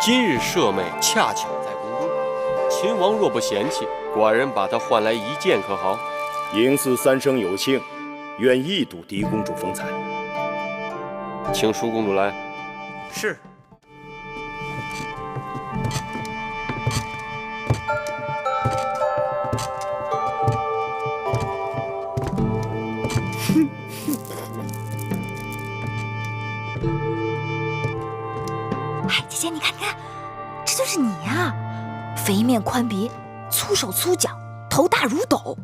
今日舍妹恰巧在宫中，秦王若不嫌弃，寡人把她换来一见，可好？嬴驷三生有幸，愿一睹嫡公主风采。请淑公主来。是。哎，姐姐，你看，你看，这就是你呀！肥面宽鼻，粗手粗脚，头大如斗。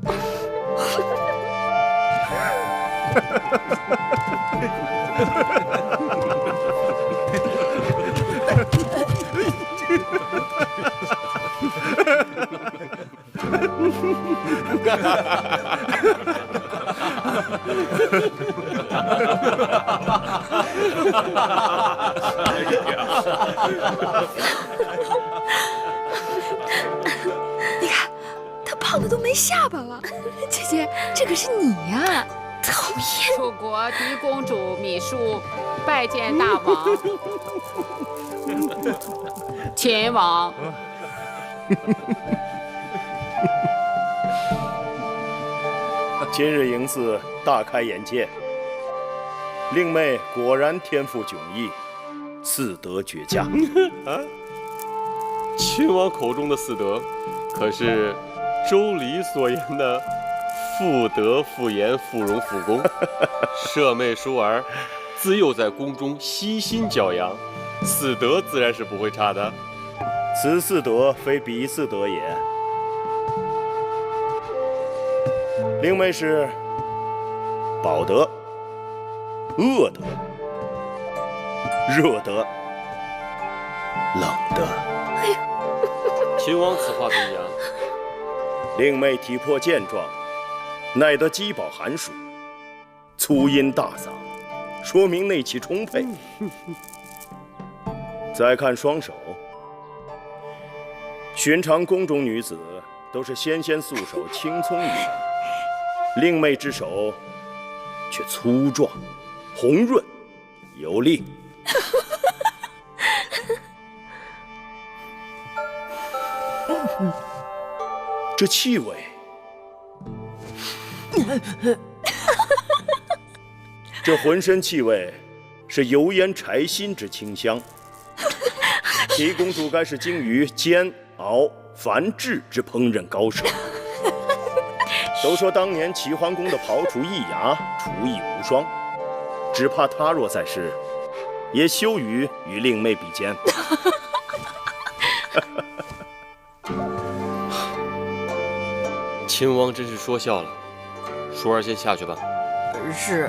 你看，他胖的都没下巴了。姐姐，这可是你呀！讨厌！楚国嫡公主芈姝拜见大王。秦王。今日嬴驷大开眼界，令妹果然天赋迥异，四德绝佳。啊，秦王口中的四德，可是周礼所言的妇德、妇言、妇容、妇功。舍妹淑儿自幼在宫中悉心教养，四德自然是不会差的。此四德非彼四德也。令妹是饱德、饿德、热德、冷德。秦王此话怎讲？令妹体魄健壮，耐得饥饱寒暑，粗音大嗓，说明内气充沛。再看双手，寻常宫中女子都是纤纤素手，青葱玉腕。令妹之手却粗壮、红润、有力。这气味，这浑身气味是油烟柴薪之清香。齐公主该是精于煎熬繁制之烹饪高手。都说当年齐桓公的庖厨易牙，厨艺无双，只怕他若在世，也羞于与令妹比肩。秦王真是说笑了，淑儿先下去吧。是。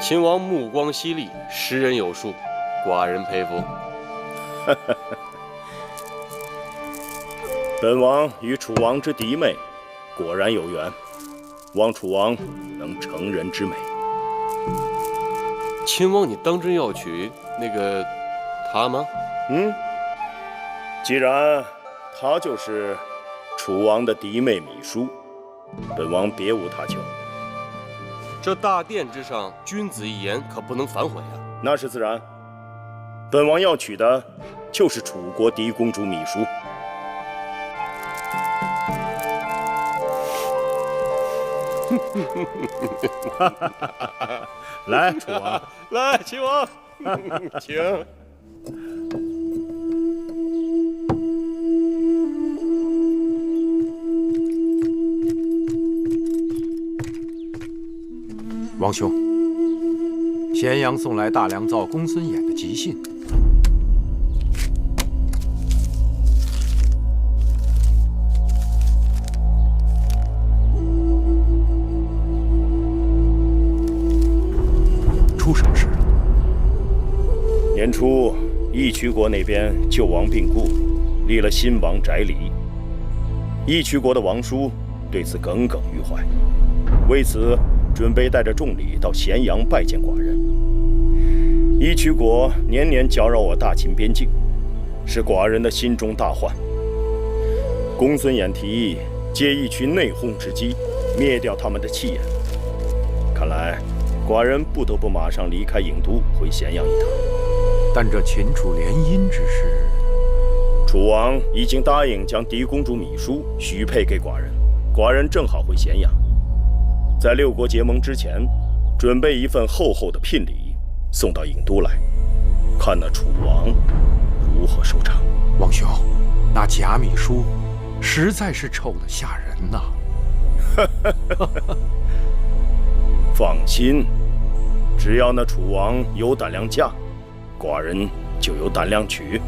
秦王目光犀利，识人有术，寡人佩服。本王与楚王之嫡妹果然有缘，望楚王能成人之美。秦王，你当真要娶那个她吗？既然她就是楚王的嫡妹芈姝，本王别无他求。这大殿之上，君子一言，可不能反悔啊！那是自然。本王要娶的就是楚国嫡公主芈姝。来，楚王，来，秦王，请。王兄，咸阳送来大良造公孙衍的急信。出什么事了？年初，义渠国那边旧王病故，立了新王翟离。义渠国的王叔对此耿耿于怀，为此准备带着重礼到咸阳拜见寡人。义渠国年年搅扰我大秦边境，是寡人的心中大患。公孙衍提议借义渠内讧之机，灭掉他们的气焰。看来寡人不得不马上离开郢都，回咸阳一趟。但这秦楚联姻之事，楚王已经答应将嫡公主芈姝许配给寡人，寡人正好回咸阳，在六国结盟之前，准备一份厚厚的聘礼送到郢都来，看那楚王如何收场。王兄，那贾芈姝实在是丑得吓人呐！放心，只要那楚王有胆量嫁，寡人就有胆量娶。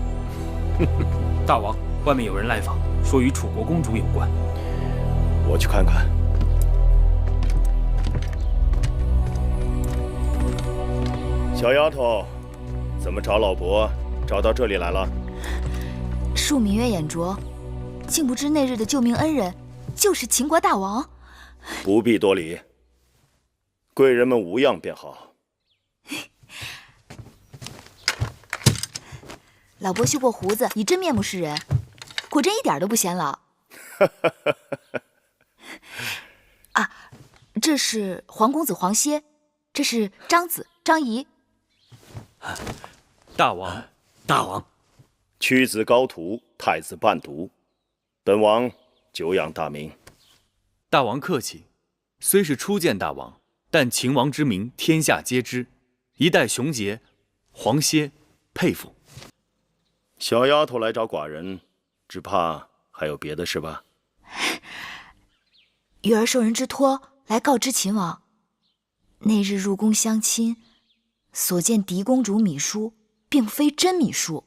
大王，外面有人来访，说与楚国公主有关。我去看看。小丫头，怎么找老伯找到这里来了？庶民曰眼拙，竟不知那日的救命恩人就是秦国大王。不必多礼，贵人们无恙便好。老伯修过胡子，以真面目示人，果真一点都不显老。啊，这是皇公子黄歇，这是张子张仪。大王，大王，屈子高徒，太子伴读，本王久仰大名。大王客气，虽是初见大王，但秦王之名天下皆知，一代雄杰，黄歇佩服。小丫头来找寡人，只怕还有别的事吧？玉儿受人之托来告知秦王，那日入宫相亲，所见嫡公主芈姝，并非真芈姝。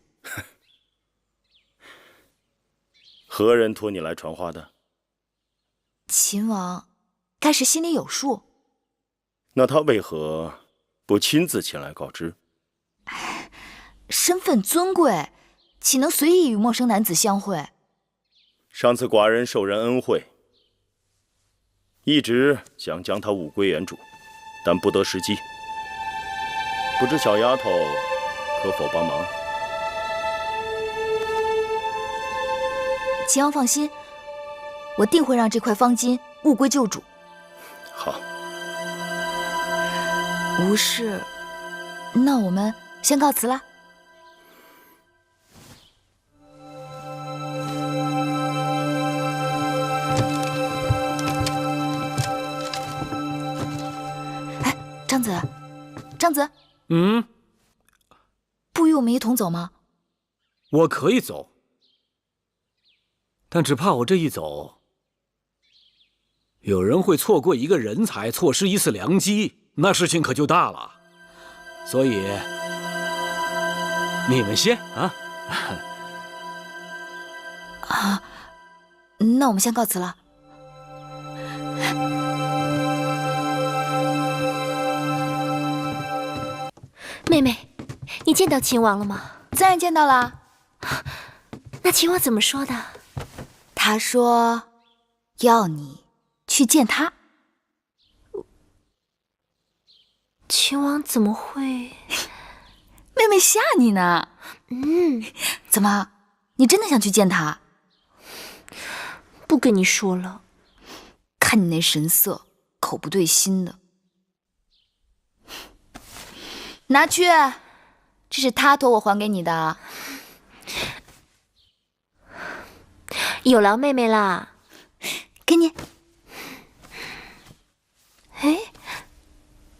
何人托你来传话的？秦王该是心里有数。那他为何不亲自前来告知？身份尊贵，岂能随意与陌生男子相会？上次寡人受人恩惠，一直想将他物归原主，但不得时机。不知小丫头可否帮忙？秦王放心，我定会让这块方巾物归旧主。好，无事，那我们先告辞了。哎，张子，张子，不与我们一同走吗？我可以走，但只怕我这一走，有人会错过一个人才，错失一次良机，那事情可就大了。所以，你们先啊。啊，那我们先告辞了。妹妹，你见到秦王了吗？自然见到了。那秦王怎么说的？他说要你去见他。秦王怎么会？妹妹吓你呢。怎么，你真的想去见他？不跟你说了。看你那神色，口不对心的。拿去，这是他托我还给你的。有劳妹妹啦。给你。哎，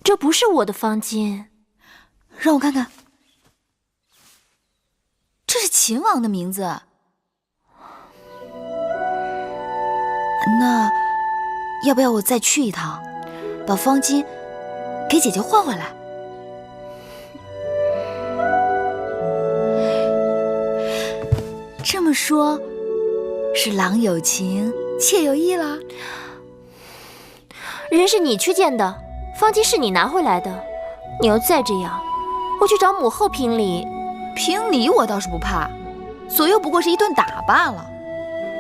这不是我的方巾，让我看看。这是秦王的名字。那要不要我再去一趟，把方巾给姐姐换回来？这么说，是郎有情，妾有意了。人是你去见的，方巾是你拿回来的。你要再这样，我去找母后评理。评理我倒是不怕，左右不过是一顿打罢了。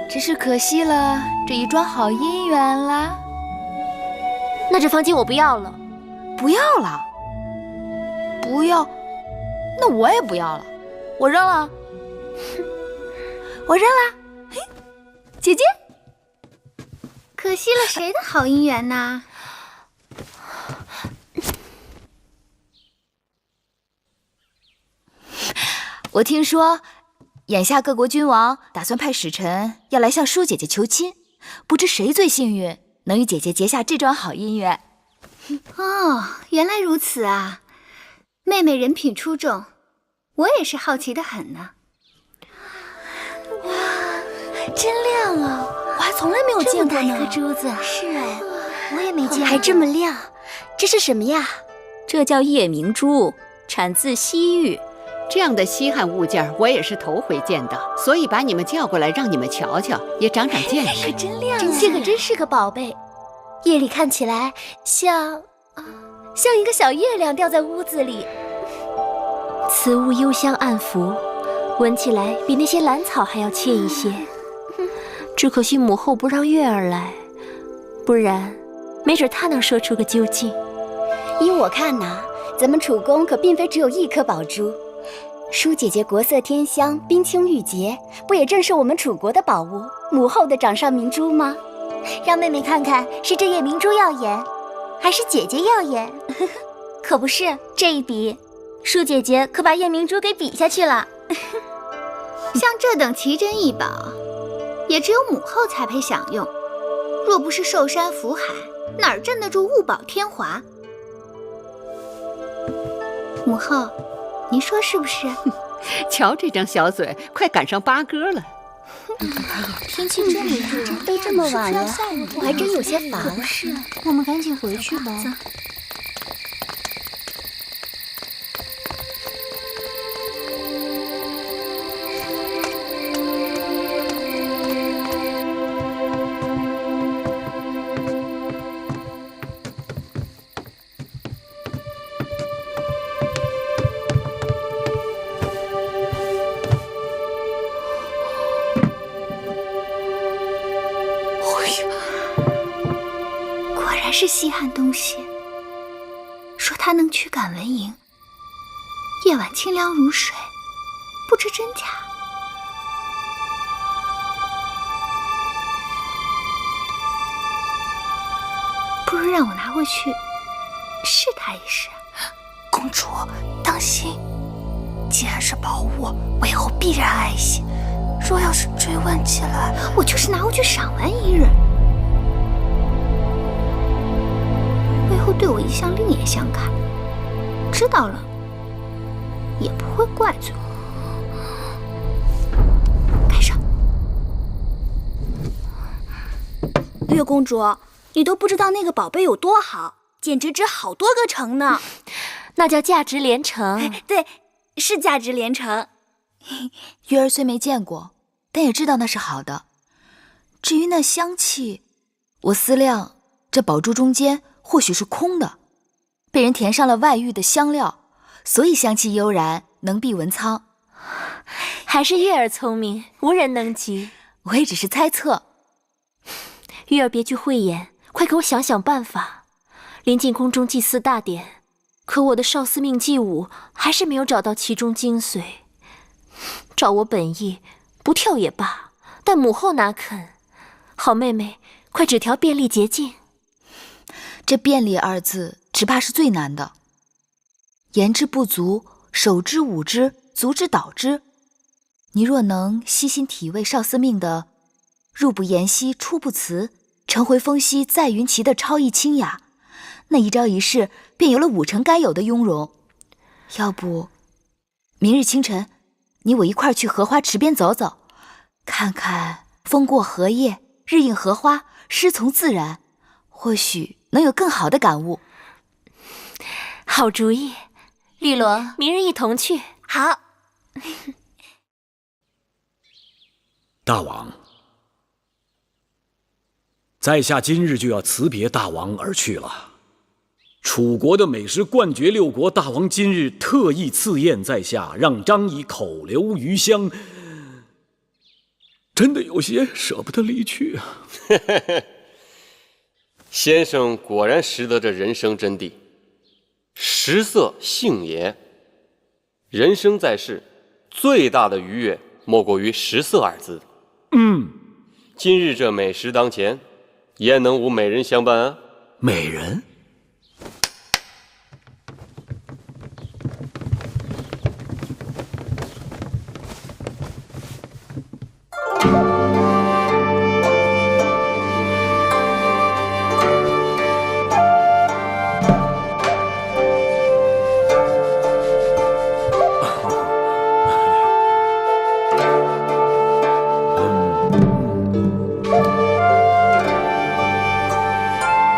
只是可惜了这一桩好姻缘啦。那这方巾我不要了。不要了？不要？那我也不要了，我扔了。我扔了。嘿，姐姐，可惜了谁的好姻缘呐？我听说，眼下各国君王打算派使臣要来向舒姐姐求亲，不知谁最幸运，能与姐姐结下这桩好姻缘。哦，原来如此啊！妹妹人品出众，我也是好奇的很呢。哇，真亮啊！我还从来没有见过这么大一呢。颗珠子，是哎，我也没见过。还这么亮，这是什么呀？这叫夜明珠，产自西域。这样的稀罕物件我也是头回见到，所以把你们叫过来让你们瞧瞧，也长长见识。可真亮啊！这可真是个宝贝，夜里看起来像一个小月亮掉在屋子里。此物幽香暗拂，闻起来比那些兰草还要惬一些。只可惜母后不让月儿来，不然没准她能说出个究竟。依我看呐，咱们楚宫可并非只有一颗宝珠。舒姐姐国色天香，冰清玉洁，不也正是我们楚国的宝物，母后的掌上明珠吗？让妹妹看看，是这夜明珠耀眼，还是姐姐耀眼？可不是，这一比，舒姐姐可把夜明珠给比下去了。像这等奇珍异宝，也只有母后才配享用。若不是寿山福海，哪儿镇得住物宝天华？母后，您说是不是？瞧这张小嘴，快赶上八哥了。天气这么热，都这么晚了，我还真有些烦了。是，我们赶紧回去吧。果然是稀罕东西。说它能驱赶蚊蝇，夜晚清凉如水，不知真假。不如让我拿回去试它一试。公主，当心！既然是宝物，我以后必然爱惜。若要是追问起来，我就是拿回去赏玩一日。背后对我一向另眼相看，知道了也不会怪罪我。盖上。月公主，你都不知道那个宝贝有多好，简直值好多个城呢。那叫价值连城。对，是价值连城。月儿虽没见过，但也知道那是好的。至于那香气，我思量这宝珠中间或许是空的，被人填上了外域的香料，所以香气悠然，能避蚊苍。还是月儿聪明，无人能及。我也只是猜测。月儿别具慧眼，快给我想想办法。临近宫中祭祀大典，可我的少司命祭舞还是没有找到其中精髓。照我本意，不跳也罢，但母后哪肯？好妹妹，快指条便利捷径。这便利二字，只怕是最难的。言之不足，手之舞之，足之蹈之。你若能悉心体味少司命的入不言兮，出不辞，晨回风息，在云齐的超逸清雅，那一朝一夕便有了5成该有的雍容。要不，明日清晨，你我一块儿去荷花池边走走，看看风过荷叶，日映荷花，诗从自然，或许能有更好的感悟。好主意，绿萝，明日一同去。好。大王，在下今日就要辞别大王而去了。楚国的美食冠绝6国，大王今日特意赐宴在下，让张仪口留余香，真的有些舍不得离去啊。先生果然识得这人生真谛。食色性也，人生在世，最大的愉悦莫过于食色二字。今日这美食当前，焉能无美人相伴啊？美人？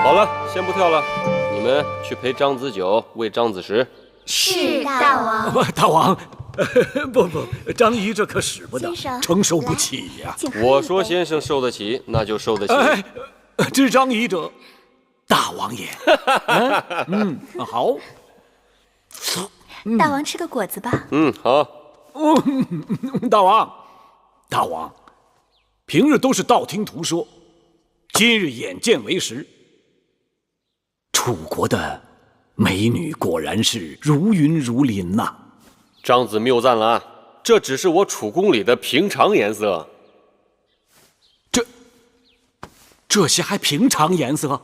好了，先不跳了，你们去陪张子九喂张子石。是大王。大王，不，张仪这可使不得，先生承受不起呀。请喝我一杯说先生受得起，那就受得起。哎，知张仪者，大王也。好。大王吃个果子吧。好。大王，平日都是道听途说，今日眼见为实。楚国的美女果然是如云如林呐。张子谬赞了啊，这只是我楚宫里的平常颜色。这些还平常颜色？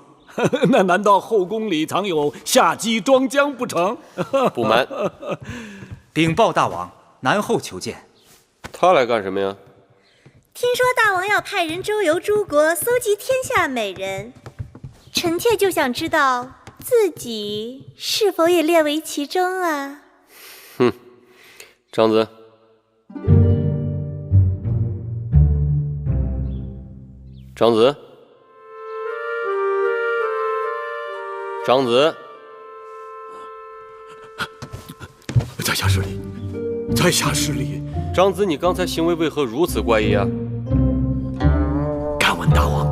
那难道后宫里藏有夏姬庄姜不成？不瞒，禀报大王，南后求见。他来干什么呀？听说大王要派人周游诸国，搜集天下美人，臣妾就想知道自己是否也列为其中啊？张子，张子，张子，在下失礼，在下失礼。张子，你刚才行为为何如此怪异啊？敢问大王，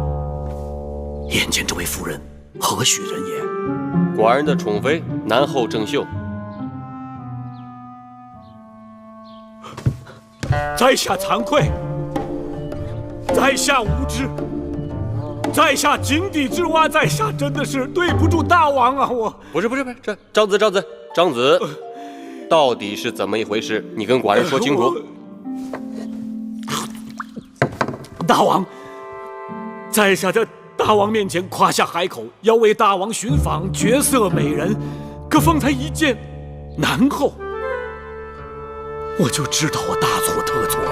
眼前这位夫人何许人也？寡人的宠妃南后郑袖。在下惭愧，在下无知，在下井底之蛙，在下真的是对不住大王啊！我不是，这张子，到底是怎么一回事？你跟寡人说清楚。大王，在下在大王面前夸下海口，要为大王寻访绝色美人，可方才一见南后，我就知道我大错特错了。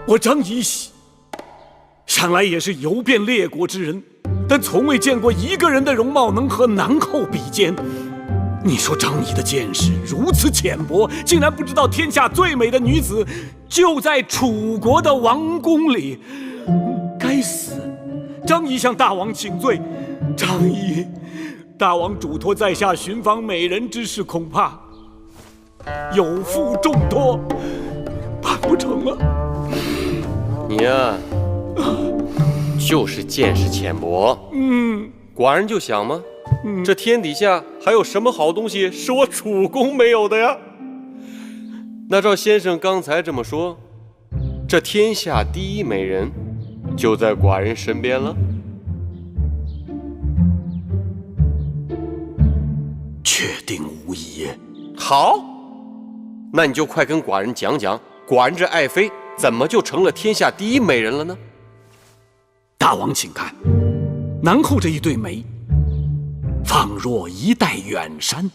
我张仪想来也是游遍列国之人，但从未见过一个人的容貌能和南后比肩。你说张仪的见识如此浅薄，竟然不知道天下最美的女子就在楚国的王宫里。该死！张仪向大王请罪。张仪，大王嘱托在下寻访美人之事，恐怕有负重托，办不成了。你呀，就是见识浅薄。寡人就想嘛，这天底下还有什么好东西是我楚宫没有的呀？那照先生刚才这么说，这天下第一美人就在寡人身边了。确定无疑。好，那你就快跟寡人讲讲，寡人这爱妃怎么就成了天下第一美人了呢？大王请看，南后这一对眉，仿若一带远山；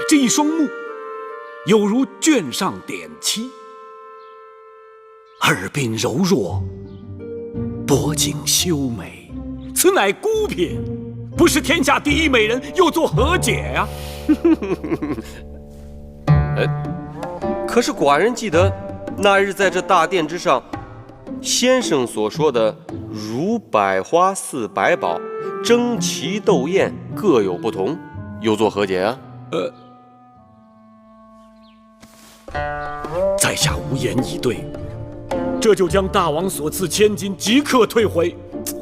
这一双目，有如卷上点漆；耳鬓柔弱，脖颈修眉，此乃孤品，不是天下第一美人，又作何解呀？可是寡人记得那日在这大殿之上，先生所说的如百花似百宝，争奇斗艳，各有不同，又作何解啊？在下无言以对，这就将大王所赐千金即刻退回。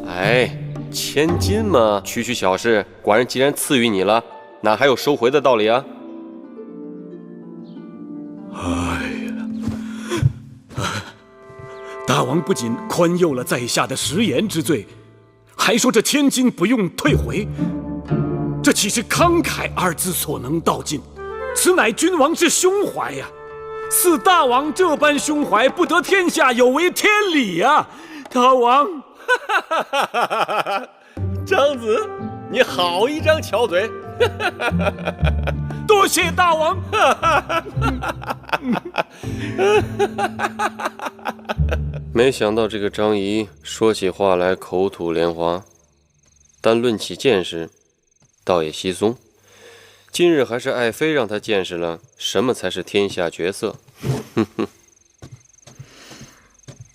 哎，千金嘛，区区小事，寡人既然赐予你了，哪还有收回的道理啊？大王不仅宽宥了在下的食言之罪，还说这千金不用退回，这岂是慷慨二字所能道尽？此乃君王之胸怀呀！似大王这般胸怀，不得天下有违天理呀！大王，张子，你好一张巧嘴！多谢大王。没想到这个张仪说起话来口吐莲花，但论起见识，倒也稀松。今日还是爱妃让他见识了什么才是天下绝色。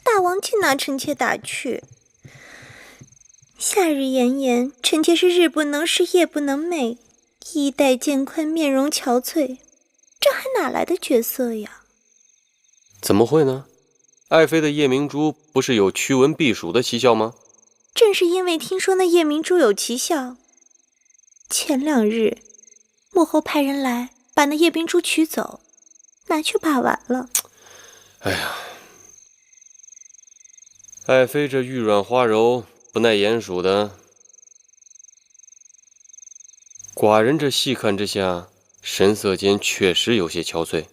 大王竟拿臣妾打趣。夏日炎炎，臣妾是日不能视，夜不能寐，衣带渐宽，面容憔悴，这还哪来的绝色呀？怎么会呢？爱妃的夜明珠不是有驱蚊避暑的奇效吗？正是因为听说那夜明珠有奇效，前2日幕后派人来把那夜明珠取走，拿去把玩了。哎呀，爱妃这玉软花柔，不耐鼹鼠的，寡人这细看之下，神色间确实有些憔悴。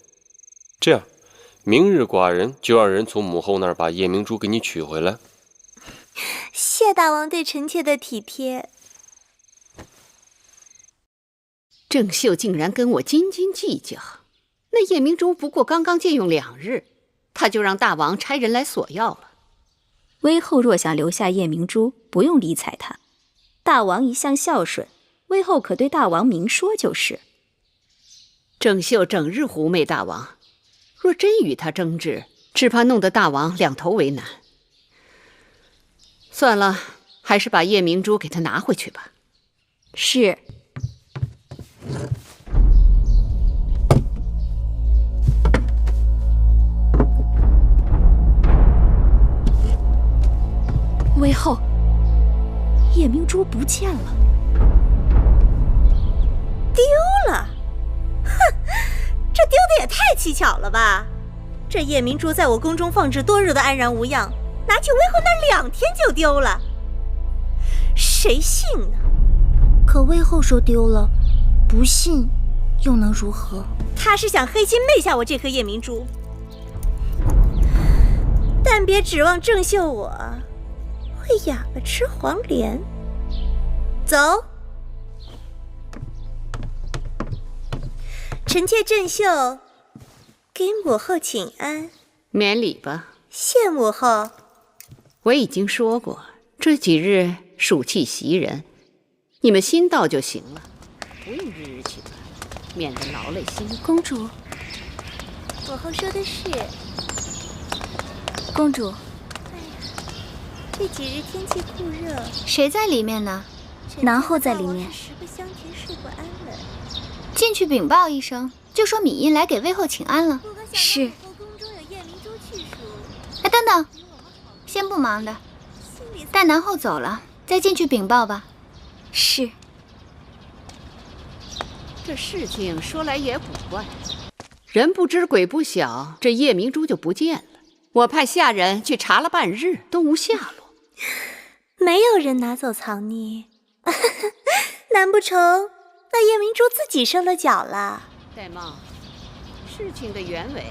这样，明日寡人就让人从母后那儿把夜明珠给你取回来。谢大王对臣妾的体贴。郑秀竟然跟我斤斤计较，那夜明珠不过刚刚借用2日，他就让大王差人来索要了。微后若想留下夜明珠，不用理睬他。大王一向孝顺，微后可对大王明说就是。郑秀整日狐媚大王，若真与他争执，只怕弄得大王两头为难。算了，还是把夜明珠给他拿回去吧。是。微后，夜明珠不见了，丢了！哼，这丢的也太蹊跷了吧！这夜明珠在我宫中放置多日的安然无恙，拿去微后那2天就丢了，谁信呢？可微后说丢了，不信又能如何？他是想黑心昧下我这颗夜明珠，但别指望郑秀我会哑巴吃黄连。走，臣妾郑秀给母后请安。免礼吧。谢母后。我已经说过，这几日暑气袭人，你们心到就行了，不用日日请安，免得劳累心。公主，母后说的是。公主。这几日天气酷热，谁在里面呢？南后在里面。食不香甜，睡不安稳。进去禀报一声，就说敏英来给微后请安了。是。哎，等等，先不忙的，待南后走了再进去禀报吧。是。这事情说来也古怪，人不知鬼不晓，这夜明珠就不见了。我派下人去查了半日，都无下落。没有人拿走藏匿，难不成那夜明珠自己受了脚了？戴帽，事情的原委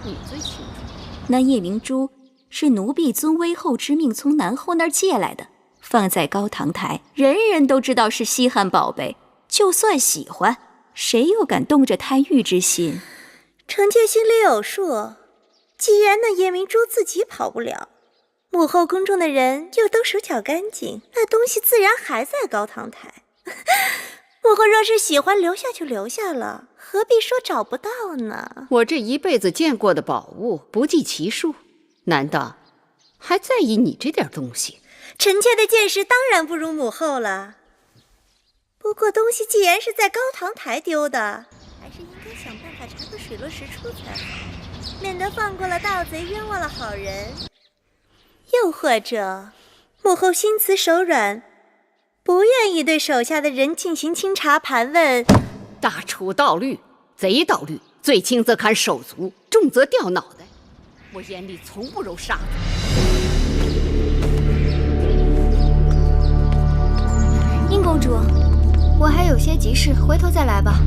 你最清楚。那夜明珠是奴婢遵微后之命从南后那儿借来的，放在高堂台，人人都知道是稀罕宝贝。就算喜欢，谁又敢动着贪欲之心？臣妾心里有数。既然那夜明珠自己跑不了，母后宫中的人又都手脚干净，那东西自然还在高堂台。母后若是喜欢留下就留下了，何必说找不到呢？我这一辈子见过的宝物不计其数，难道还在意你这点东西？臣妾的见识当然不如母后了。不过东西既然是在高堂台丢的，还是应该想办法查个水落石出才好，免得放过了盗贼，冤枉了好人。又或者，母后心慈手软，不愿意对手下的人进行清查盘问。大楚盗律，贼盗律，罪轻则砍手足，重则掉脑袋。我眼里从不揉沙子。公主，我还有些急事，回头再来吧。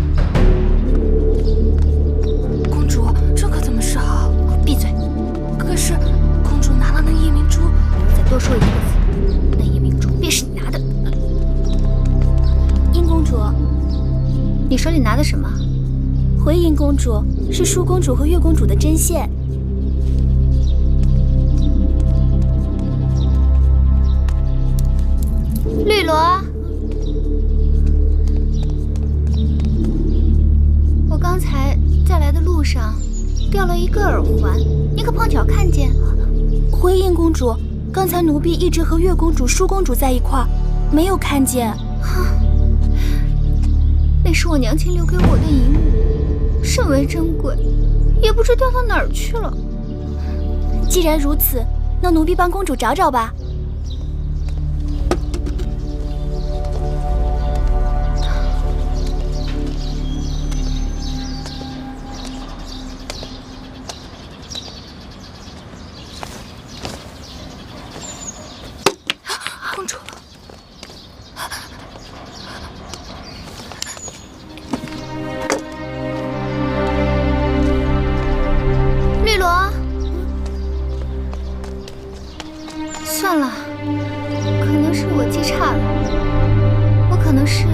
公主，这可怎么是好？闭嘴！可是，公主拿了那夜明珠，我再多说一个字，那夜明珠便是你拿的。殷公主，你手里拿的什么？回殷公主，是舒公主和月公主的针线。绿萝，我刚才在来的路上掉了一个耳环，你可碰巧看见？回殷公主，刚才奴婢一直和月公主、舒公主在一块儿，没有看见。那是我娘亲留给我的遗物，甚为珍贵，也不知掉到哪儿去了。既然如此，那奴婢帮公主找找吧。公主，绿萝，算了，可能是我记差了，我可能是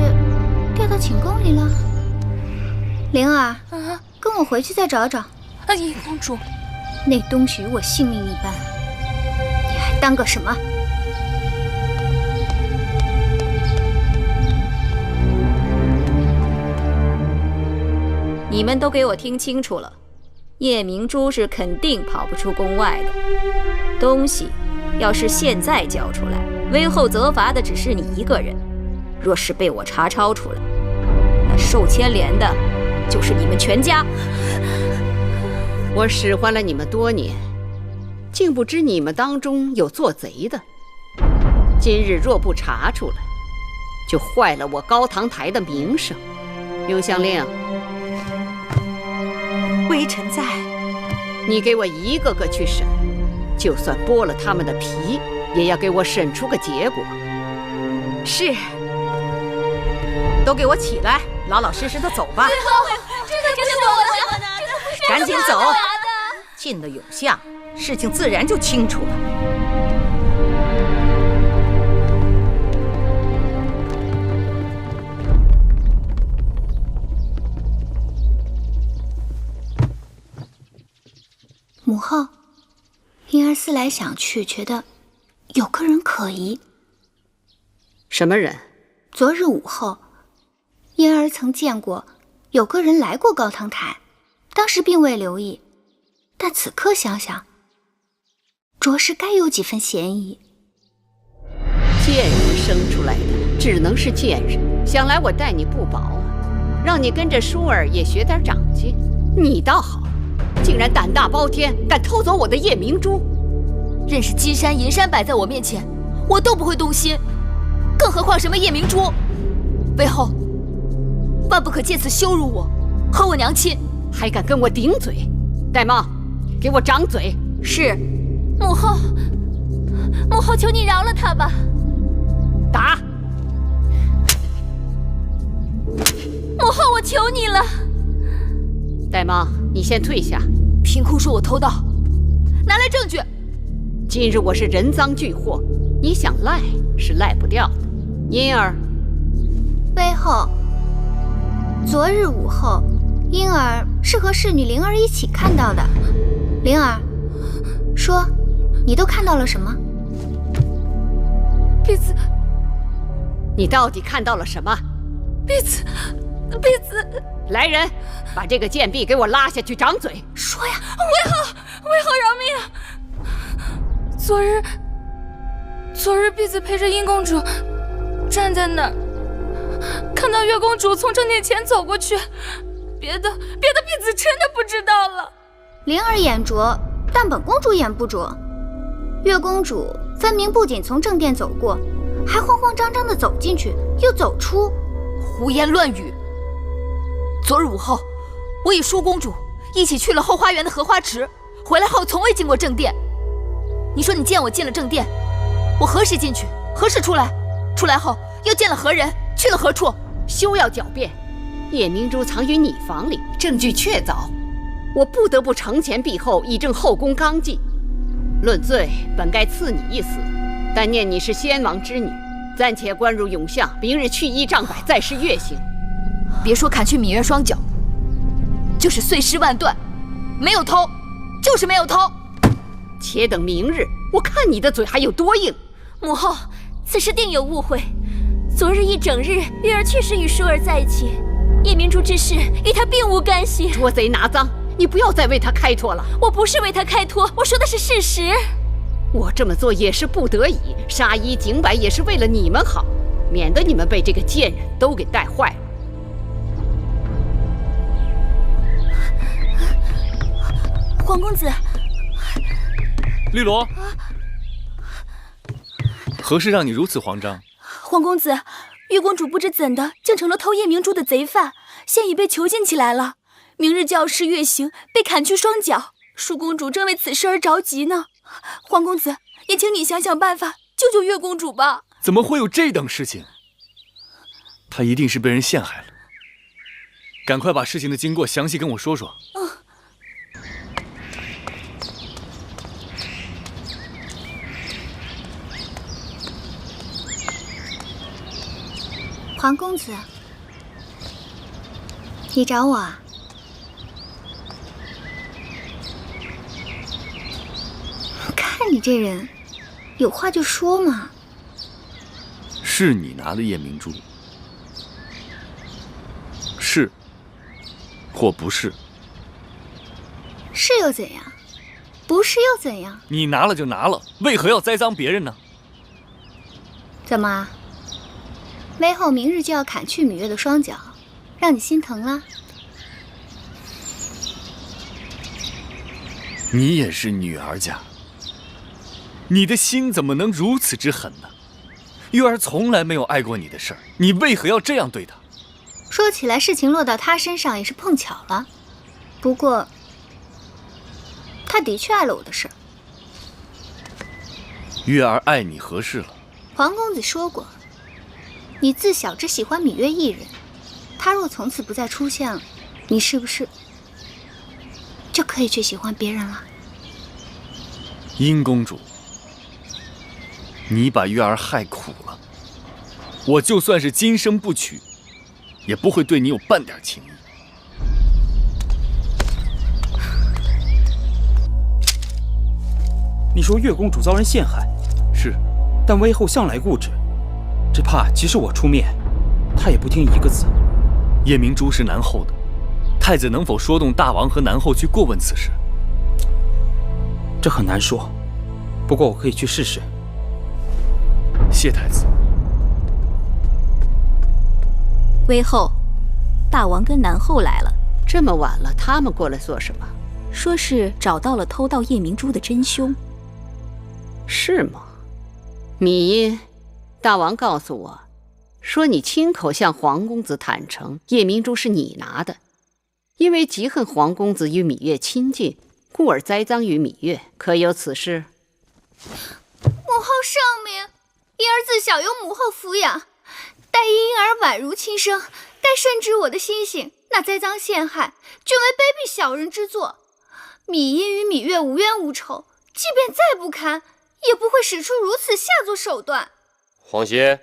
掉到寝宫里了。灵儿，跟我回去再找找。殷公主，那东西与我性命一般，你还当个什么？你们都给我听清楚了，夜明珠是肯定跑不出宫外的。东西要是现在交出来，微后责罚的只是你一个人；若是被我查抄出来，那受牵连的就是你们全家。我使唤了你们多年，竟不知你们当中有做贼的。今日若不查出来，就坏了我高堂台的名声。永香令，微臣在。你给我一个个去审，就算剥了他们的皮，也要给我审出个结果。是。都给我起来，老老实实的走吧。这可不是我的，赶紧走。进了永巷，事情自然就清楚了。母后，婴儿思来想去，觉得有个人可疑。什么人？昨日午后，婴儿曾见过有个人来过高堂台，当时并未留意，但此刻想想，着实该有几分嫌疑。贱人生出来的只能是贱人，想来我待你不薄啊，让你跟着舒儿也学点长进。你倒好，竟然胆大包天，敢偷走我的夜明珠。任是金山银山摆在我面前，我都不会动心，更何况什么夜明珠？魏后，万不可借此羞辱我和我娘亲。还敢跟我顶嘴？玳瑁，给我掌嘴！是。母后，母后，求你饶了他吧。打！母后，我求你了。玳瑁，你先退下。凭空说我偷盗，拿来证据。今日我是人赃俱获，你想赖是赖不掉的。婴儿，魏后，昨日午后，婴儿是和侍女灵儿一起看到的。灵儿，说，你都看到了什么？婢子，你到底看到了什么？婢子，婢子。来人，把这个贱婢给我拉下去掌嘴。说呀！魏后，魏后饶命！昨日婢子陪着殷公主站在那儿，看到月公主从正殿前走过去，别的婢子真的不知道了。灵儿眼拙，但本公主眼不拙。月公主分明不仅从正殿走过，还慌慌张张地走进去，又走出。胡言乱语！昨日午后，我与舒公主一起去了后花园的荷花池，回来后从未进过正殿。你说你见我进了正殿，我何时进去，何时出来？出来后又见了何人？去了何处？休要狡辩！叶明珠藏于你房里，证据确凿，我不得不惩前毖后，以正后宫纲纪。论罪，本该赐你一死，但念你是先王之女，暂且关入永巷，明日去衣杖摆，再施月刑。别说砍去芈月双脚，就是碎尸万段，没有偷，就是没有偷。且等明日，我看你的嘴还有多硬。母后，此事定有误会。昨日一整日，月儿确实与舒儿在一起，叶明珠之事与她并无干系。捉贼拿赃，你不要再为他开脱了。我不是为他开脱，我说的是事实。我这么做也是不得已，杀一儆百也是为了你们好，免得你们被这个贱人都给带坏了。皇公子，绿萝，何事让你如此慌张？皇公子，玉公主不知怎的，竟成了偷叶明珠的贼犯，现已被囚禁起来了。明日就要施月刑，被砍去双脚。淑公主正为此事而着急呢。皇公子，也请你想想办法，救救月公主吧。怎么会有这等事情？她一定是被人陷害了。赶快把事情的经过详细跟我说说。皇公子，你找我啊？看你这人，有话就说嘛。是你拿的夜明珠？是或不是？是又怎样？不是又怎样？你拿了就拿了，为何要栽赃别人呢？怎么？微后明日就要砍去芈月的双脚，让你心疼了？你也是女儿家，你的心怎么能如此之狠呢？月儿从来没有碍过你的事儿，你为何要这样对她？说起来，事情落到她身上也是碰巧了。不过，她的确碍了我的事儿。月儿爱你何事了？皇公子说过，你自小只喜欢芈月一人，她若从此不再出现了，你是不是就可以去喜欢别人了？殷公主，你把月儿害苦了，我就算是今生不娶，也不会对你有半点情意。你说月公主遭人陷害，是，但微后向来固执，只怕即使我出面，她也不听一个字。叶明珠是南后的，太子能否说动大王和南后去过问此事？这很难说，不过我可以去试试。谢太子。微后，大王跟南后来了。这么晚了，他们过来做什么？说是找到了偷盗叶明珠的真凶。是吗？芈音，大王告诉我，说你亲口向皇公子坦诚，叶明珠是你拿的，因为嫉恨皇公子与芈月亲近，故而栽赃于芈月，可有此事？母后圣明，婴儿自小由母后抚养，待婴儿宛如亲生，该深知我的心性。那栽赃陷害，均为卑鄙小人之作。芈音与芈月无冤无仇，即便再不堪，也不会使出如此下作手段。皇歇，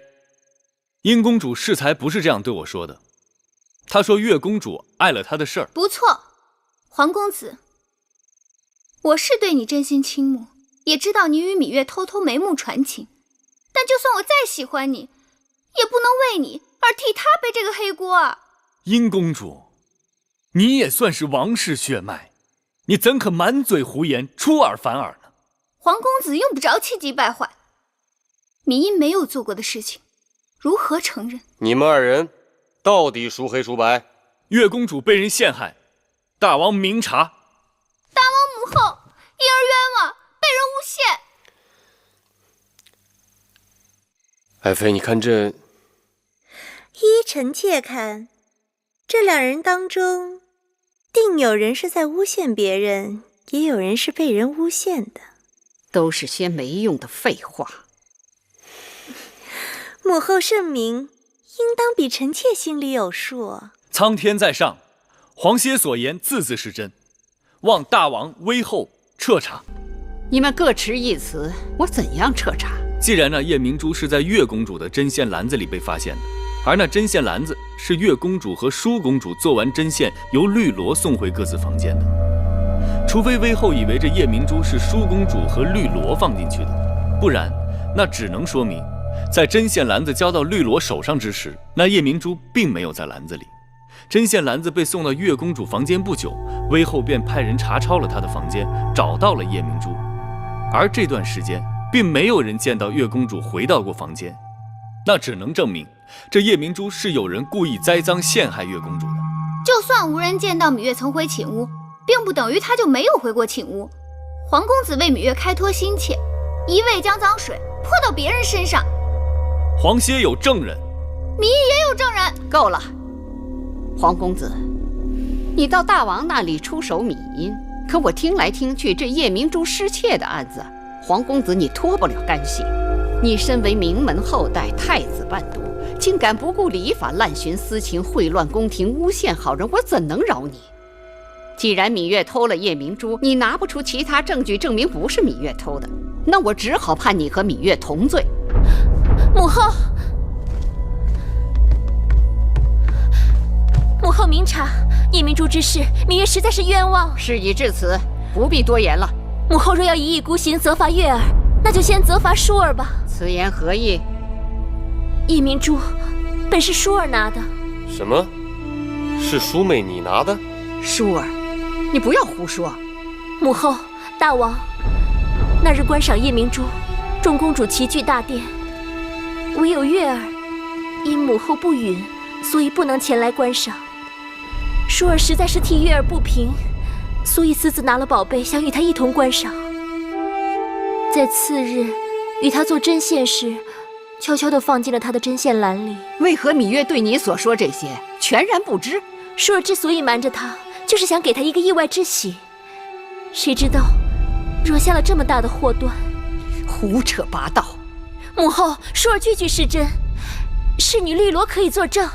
殷公主适才不是这样对我说的，她说月公主碍了她的事儿。不错，皇公子，我是对你真心倾慕，也知道你与芈月偷偷眉目传情，但就算我再喜欢你，也不能为你而替她背这个黑锅啊！殷公主，你也算是王室血脉，你怎可满嘴胡言，出尔反尔呢？皇公子用不着气急败坏，芈音没有做过的事情，如何承认？你们二人到底孰黑孰白？月公主被人陷害，大王明察。大王母后，婴儿冤枉，被人诬陷。爱妃，你看这……依臣妾看，这两人当中，定有人是在诬陷别人，也有人是被人诬陷的。都是些没用的废话。母后圣明，应当比臣妾心里有数。苍天在上，皇歇所言字字是真，望大王威后彻查。你们各持一词，我怎样彻查？既然那夜明珠是在月公主的针线篮子里被发现的，而那针线篮子是月公主和舒公主做完针线由绿萝送回各自房间的，除非威后以为这夜明珠是舒公主和绿萝放进去的，不然那只能说明在针线篮子交到绿萝手上之时，那夜明珠并没有在篮子里。针线篮子被送到月公主房间不久，威后便派人查抄了她的房间，找到了夜明珠。而这段时间并没有人见到月公主回到过房间，那只能证明这夜明珠是有人故意栽赃陷害月公主的。就算无人见到芈月曾回寝屋，并不等于她就没有回过寝屋。皇公子为芈月开脱心切，一味将脏水泼到别人身上。皇歇有证人，芈也有证人。够了，皇公子，你到大王那里出手米阴，可我听来听去，这夜明珠失窃的案子，皇公子你脱不了干系。你身为名门后代，太子伴读，竟敢不顾礼法，滥徇私情，秽乱宫廷，诬陷好人，我怎能饶你？既然芈月偷了夜明珠，你拿不出其他证据证明不是芈月偷的，那我只好判你和芈月同罪。母后，母后明察，夜明珠之事，芈月实在是冤枉。事已至此，不必多言了。母后若要一意孤行责罚月儿，那就先责罚舒儿吧。此言何意？夜明珠本是舒儿拿的。什么？是淑妹你拿的？舒儿，你不要胡说。母后，大王，那日观赏夜明珠，众公主齐聚大殿，唯有月儿因母后不允，所以不能前来观赏。舒儿实在是替月儿不平，所以私自拿了宝贝，想与她一同观赏。在次日与她做针线时，悄悄地放进了她的针线篮里。为何芈月对你所说这些全然不知？舒儿之所以瞒着她，就是想给她一个意外之喜，谁知道惹下了这么大的祸端。胡扯八道！母后，舒儿句句是真，侍女绿萝可以作证。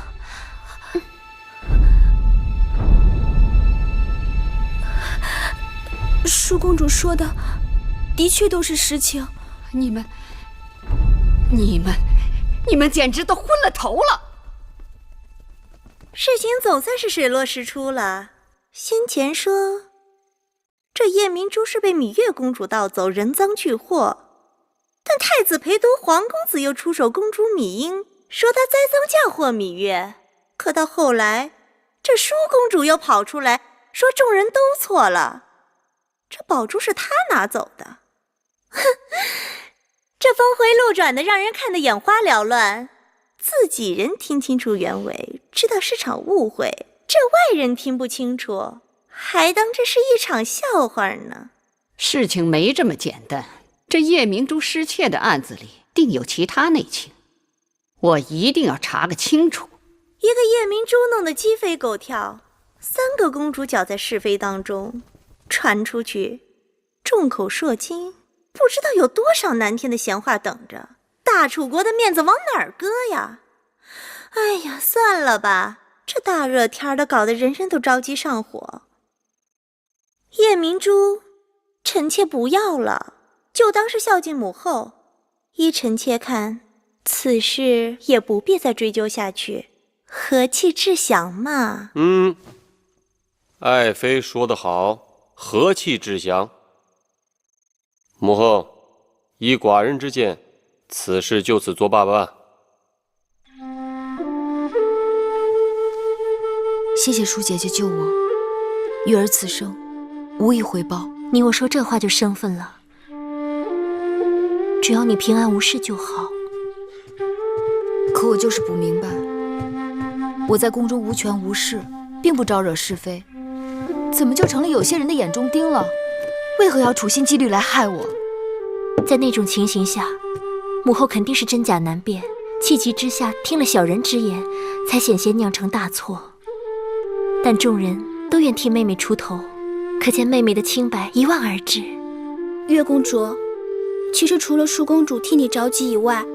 舒公主说的的确都是实情。你们简直都昏了头了！事情总算是水落石出了。先前说这夜明珠是被芈月公主盗走，人赃俱获，但太子陪读皇公子又出手公主芈英，说他栽赃嫁祸芈月。可到后来，这舒公主又跑出来说众人都错了，这宝珠是她拿走的。哼，这峰回路转的，让人看得眼花缭乱。自己人听清楚原委，知道是场误会，这外人听不清楚，还当这是一场笑话呢。事情没这么简单，这夜明珠失窃的案子里定有其他内情，我一定要查个清楚。一个夜明珠弄得鸡飞狗跳，3个公主搅在是非当中，传出去，众口铄金，不知道有多少难听的闲话等着。大楚国的面子往哪儿搁呀？哎呀，算了吧，这大热天的，搞得人人都着急上火。夜明珠，臣妾不要了，就当是孝敬母后。依臣妾看，此事也不必再追究下去，和气致祥嘛。爱妃说得好，和气致祥。母后，依寡人之见，此事就此作罢吧。谢谢舒姐姐救我，月儿此生无以回报。你我说这话就生分了，只要你平安无事就好。可我就是不明白，我在宫中无权无势，并不招惹是非，怎么就成了有些人的眼中钉了？为何要处心积虑来害我？在那种情形下，母后肯定是真假难辨，气急之下听了小人之言，才险些酿成大错。但众人都愿替妹妹出头，可见妹妹的清白一望而知。月公主，其实除了舒公主替你着急以外，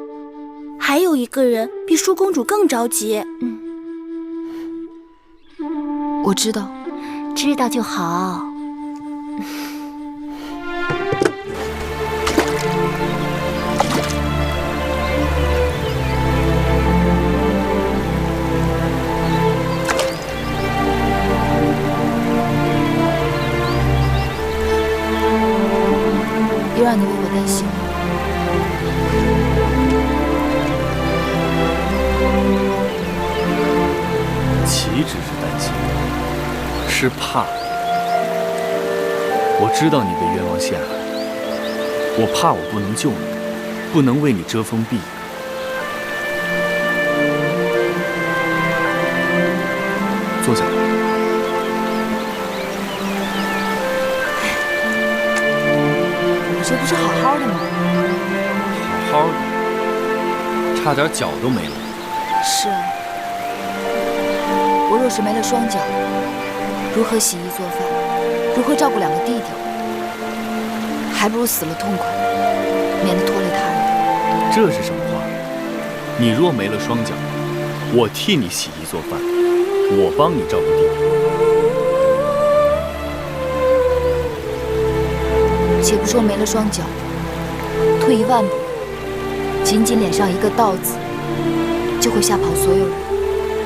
还有一个人比舒公主更着急。我知道，知道就好。又让你为我担心了。岂止是担心，是怕。我知道你被冤枉陷害，我怕我不能救你，不能为你遮风避雨。坐下来。我这不是好好的吗？好好的，差点脚都没了。是啊，我若是没了双脚，如何洗衣做饭，如何照顾2个弟弟？还不如死了痛快，免得拖累他人。这是什么话？你若没了双脚，我替你洗衣做饭，我帮你照顾弟弟。且不说没了双脚，退1万步，仅仅脸上一个刀字，就会吓跑所有人。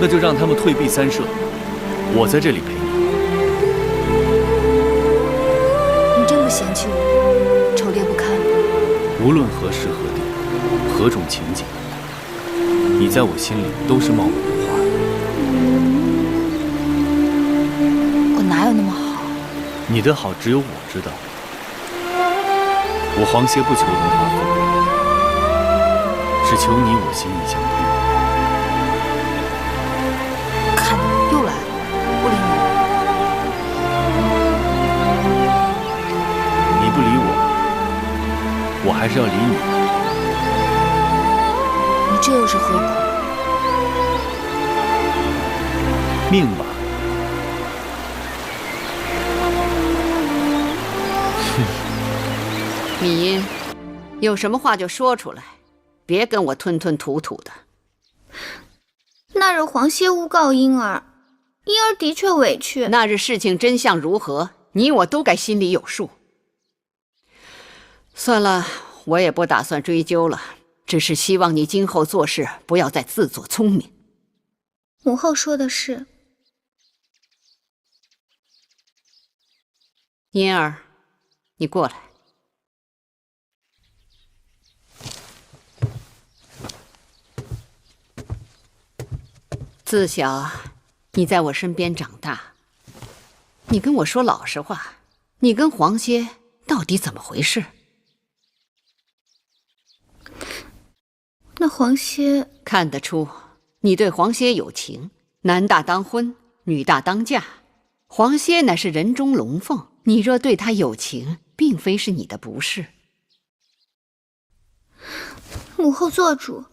那就让他们退避三舍，我在这里陪你。你真不嫌弃我丑劣不堪？无论何时何地，何种情景，你在我心里都是茂美如花。我哪有那么好？你的好只有我知道。我黄歇不求荣华富贵，只求你我心意相通。看你又来了，不理你。你不理我，我还是要理你。你这又是何苦？命吧。米音，有什么话就说出来，别跟我吞吞吐吐的。那日黄歇诬告婴儿，婴儿的确委屈。那日事情真相如何，你我都该心里有数。算了，我也不打算追究了，只是希望你今后做事不要再自作聪明。母后说的是。嫣儿，你过来。自小你在我身边长大，你跟我说老实话，你跟黄歇到底怎么回事？那黄歇看得出你对黄歇有情，男大当婚，女大当嫁。黄歇乃是人中龙凤，你若对他有情，并非是你的不是。母后做主，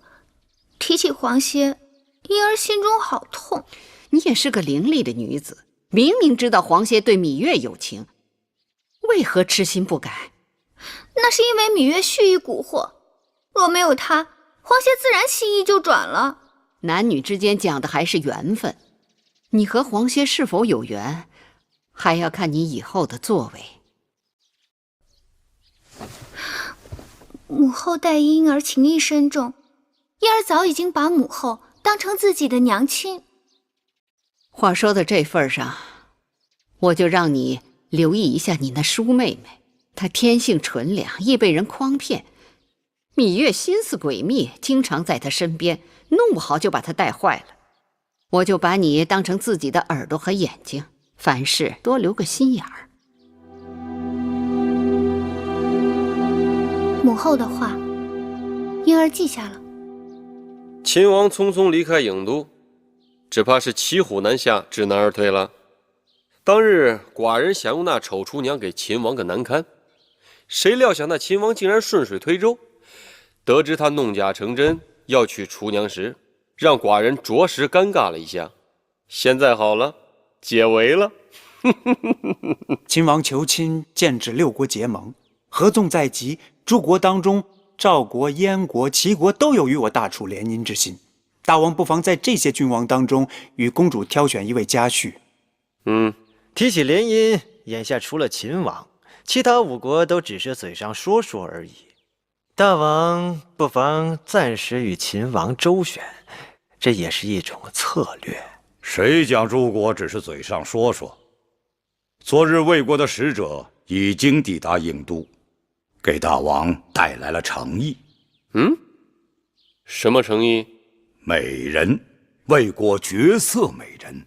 提起黄歇，婴儿心中好痛。你也是个伶俐的女子，明明知道黄歇对芈月有情，为何痴心不改？那是因为芈月蓄意蛊惑，若没有她，黄歇自然心意就转了。男女之间讲的还是缘分，你和黄歇是否有缘，还要看你以后的作为。母后待婴儿情意深重，婴儿早已经把母后当成自己的娘亲。话说到这份上，我就让你留意一下你那叔妹妹，她天性纯良，易被人诓骗。芈月心思诡秘，经常在她身边，弄不好就把她带坏了。我就把你当成自己的耳朵和眼睛，凡事多留个心眼儿。母后的话，婴儿记下了。秦王匆匆离开郢都，只怕是骑虎难下，知难而退了。当日寡人想用那丑厨娘给秦王个难堪，谁料想那秦王竟然顺水推舟，得知他弄假成真要娶厨娘时，让寡人着实尴尬了一下。现在好了，解围了。秦王求亲，剑指6国结盟，合纵在即，诸国当中赵国、燕国、齐国都有与我大楚联姻之心。大王不妨在这些君王当中，与公主挑选一位佳婿。提起联姻，眼下除了秦王，其他5国都只是嘴上说说而已。大王不妨暂时与秦王周旋，这也是一种策略。谁讲诸国只是嘴上说说？昨日魏国的使者已经抵达郢都，给大王带来了诚意。什么诚意？美人，魏国绝色美人。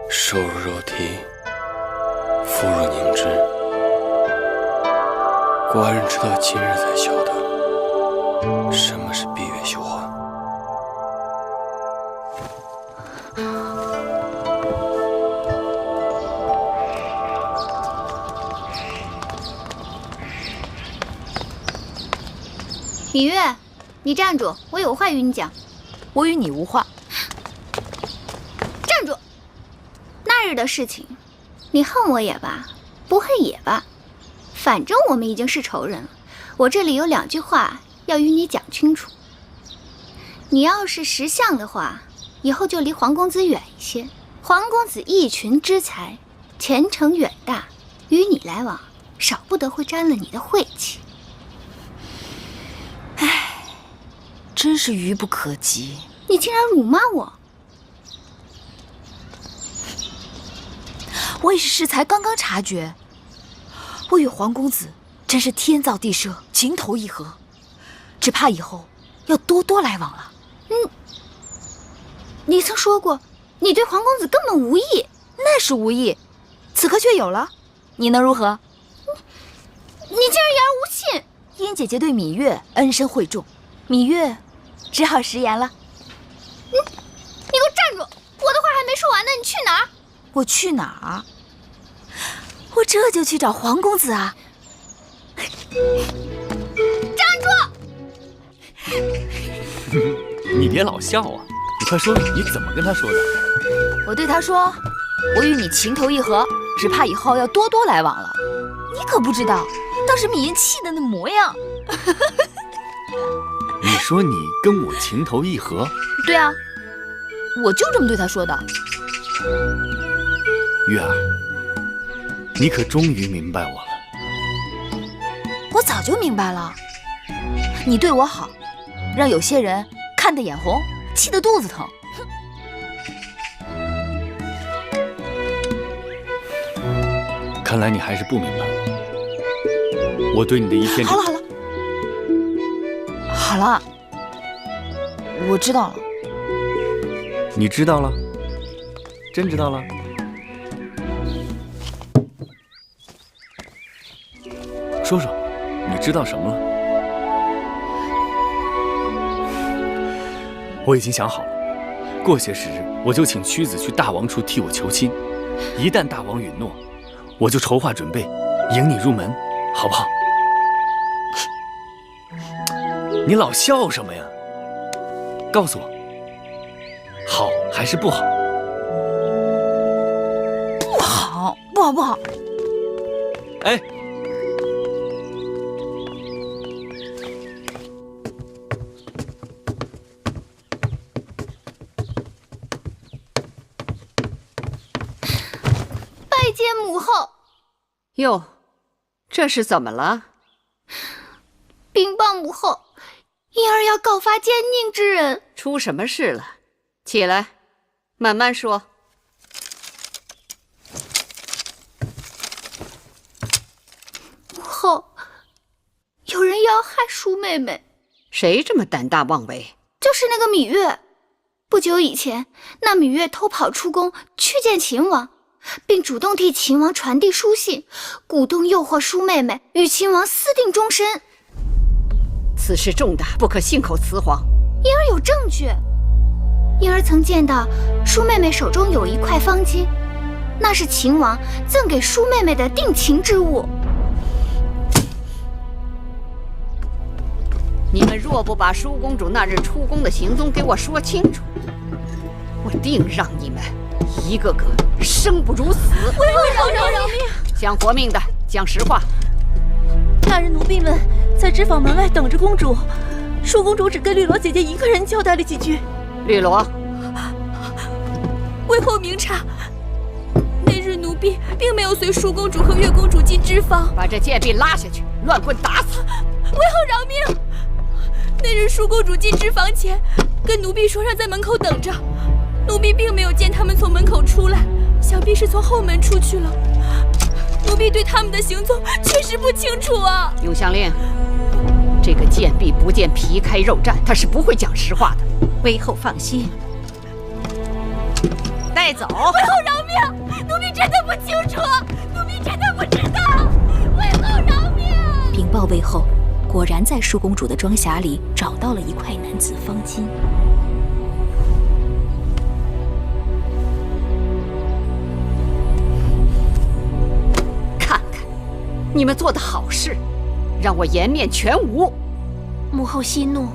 瘦如肉体，肤如凝脂。寡人直到今日才晓得，什么是闭月羞花。芈月，你站住！我有话与你讲。我与你无话。站住！那日的事情，你恨我也罢，不恨也罢，反正我们已经是仇人了。我这里有2句话要与你讲清楚。你要是识相的话，以后就离黄公子远一些。黄公子一群之才，前程远大，与你来往，少不得会沾了你的晦气。唉，真是愚不可及。你竟然辱骂我！我也是适才刚刚察觉，我与黄公子真是天造地设，情投意合，只怕以后要多多来往了。你曾说过，你对黄公子根本无意。那是无意，此刻却有了，你能如何？你竟然言而无信！燕姐姐对芈月恩深惠重，芈月只好食言了。你给我站住！我的话还没说完呢，你去哪儿？我去哪儿？我这就去找黄公子啊！站住！你别老笑啊！你快说，你怎么跟他说的？我对他说，我与你情投意合，只怕以后要多多来往了。你可不知道，当时芈燕气的那模样。你说你跟我情投意合？对啊，我就这么对他说的。月儿，你可终于明白我了。我早就明白了，你对我好，让有些人看得眼红，气得肚子疼。看来你还是不明白我对你的一片。好了，好了，我知道了。你知道了？真知道了？说说，你知道什么了？我已经想好了，过些时日我就请屈子去大王处替我求亲，一旦大王允诺，我就筹划准备，迎你入门，好不好？你老笑什么呀？告诉我，好还是不好？不好，不好，不好！哎，拜见母后。哟，这是怎么了？禀报母后，婴儿要告发奸佞之人。出什么事了？起来，慢慢说。母后，有人要害舒妹妹。谁这么胆大妄为？就是那个芈月。不久以前，那芈月偷跑出宫去见秦王，并主动替秦王传递书信，鼓动诱惑舒妹妹与秦王私定终身。此事重大，不可信口雌黄。婴儿有证据。婴儿曾见到舒妹妹手中有一块方巾，那是秦王赠给舒妹妹的定情之物。你们若不把舒公主那日出宫的行踪给我说清楚，我定让你们一个个生不如死。为后饶命！想活命的讲实话。那日奴婢们在织坊门外等着公主，舒公主只跟绿萝姐姐一个人交代了几句。绿萝，为后明察，那日奴婢并没有随舒公主和月公主进织坊。把这贱婢拉下去，乱棍打死！为后饶命！那日舒公主进织坊前，跟奴婢说让在门口等着，奴婢并没有见他们从门口出来，想必是从后门出去了。奴婢对他们的行踪确实不清楚啊。永香令，这个贱婢不见皮开肉绽，她是不会讲实话的。微后放心，带走。为后饶命！奴婢真的不清楚，奴婢真的不知道。为后饶命！禀报魏后，果然在舒公主的装匣里找到了一块男子方巾。看看，你们做的好事，让我颜面全无。母后息怒。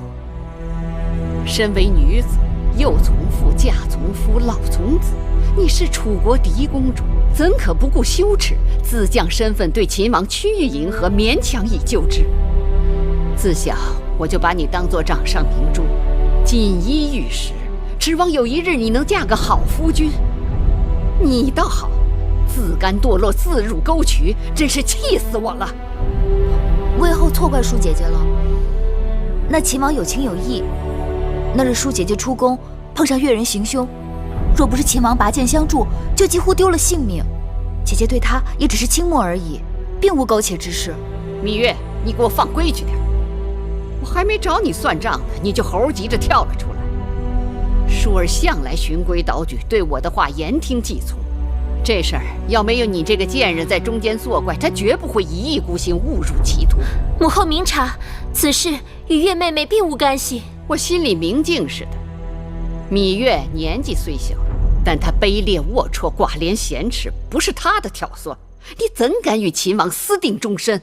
身为女子，幼从父，嫁从夫，老从子。你是楚国嫡公主，怎可不顾羞耻，自降身份对秦王趋于迎合，勉强以就之？自小我就把你当作掌上明珠，锦衣玉食，指望有一日你能嫁个好夫君。你倒好，自甘堕落，自入沟渠，真是气死我了。魏后错怪舒姐姐了。那秦王有情有义，那日舒姐姐出宫碰上越人行凶，若不是秦王拔剑相助，就几乎丢了性命。姐姐对他也只是倾慕而已，并无苟且之事。芈月，你给我放规矩点，我还没找你算账呢，你就猴急着跳了出来。舒儿向来循规蹈矩，对我的话言听计从。这事儿要没有你这个贱人在中间作怪，他绝不会一意孤行，误入歧途。母后明察，此事与月妹妹并无干系。我心里明镜似的。芈月年纪虽小，但她卑劣龌龊，寡廉鲜耻，不是她的挑唆。你怎敢与秦王私定终身？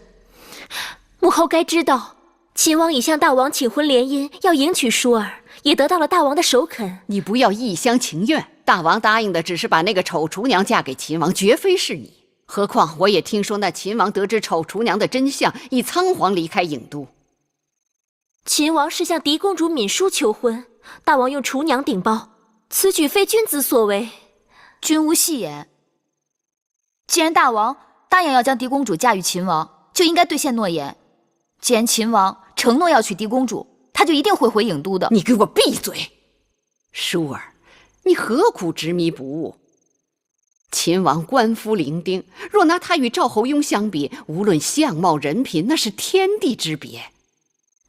母后该知道，秦王已向大王请婚联姻，要迎娶舒儿，也得到了大王的首肯。你不要一厢情愿，大王答应的只是把那个丑厨娘嫁给秦王，绝非是你。何况我也听说那秦王得知丑厨娘的真相，已仓皇离开郢都。秦王是向嫡公主闵淑求婚，大王用厨娘顶包，此举非君子所为。君无戏言。既然大王答应要将嫡公主嫁与秦王，就应该兑现诺言。既然秦王承诺要娶嫡公主，他就一定会回郢都的。你给我闭嘴！舒儿，你何苦执迷不悟？秦王官夫伶仃，若拿他与赵侯雍相比，无论相貌人品，那是天地之别。